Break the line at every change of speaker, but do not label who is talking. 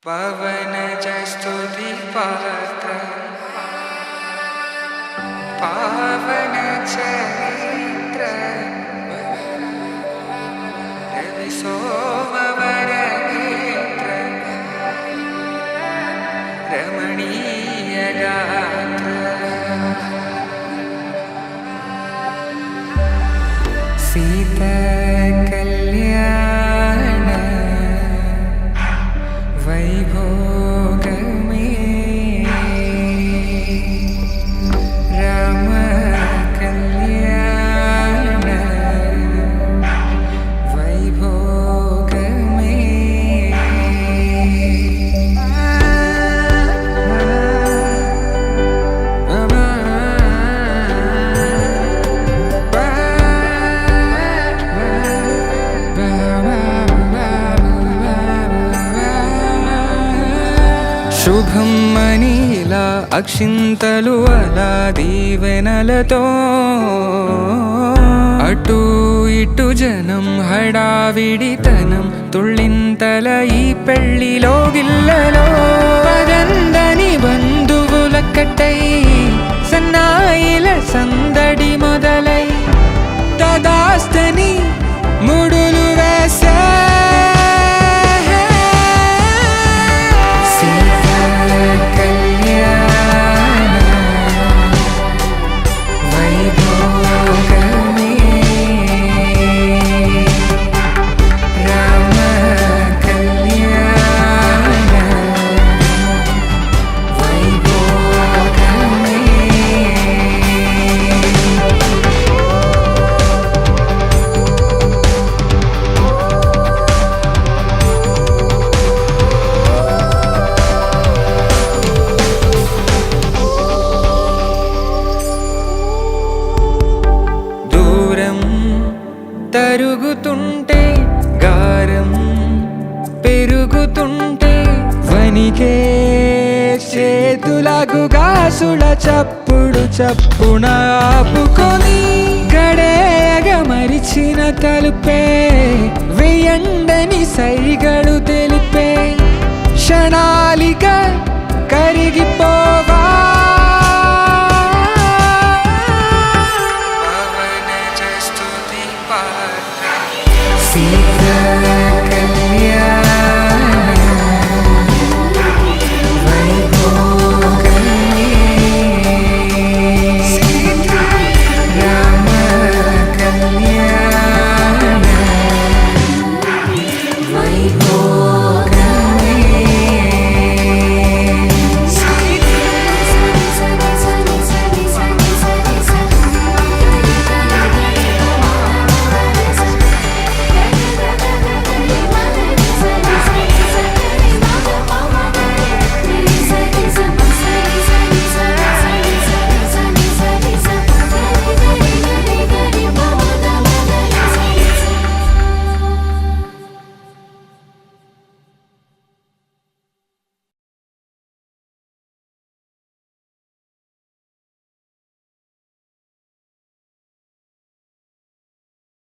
పవనజ స్తుతి పాత్ర పావన చరిత్ర రవి సోమవర నేత్ర రమణీయ గాత్ర సీత కళ్యాణ వైభోగమే రామ కళ్యాణ వైభోగమే శుభం మనీలా అక్షింతలు అలా దీవెనలతో అటు ఇటు జనం హడావిడితనం తుళ్ళింతల ఈ పెళ్లిలో గిల్లలో పదందని బంధువుల కట్టై సన్నాయిల సందడి మొదలై తదాస్తని ముడులు వేసే తరుగుతుంటే గారం పెరుగుతుంటే వనికే చేతులకు గాసుల చప్పుడు చప్పున ఆపుకొని గడేయగ మరిచిన తలుపే వేయండని సైగడు తెలిపే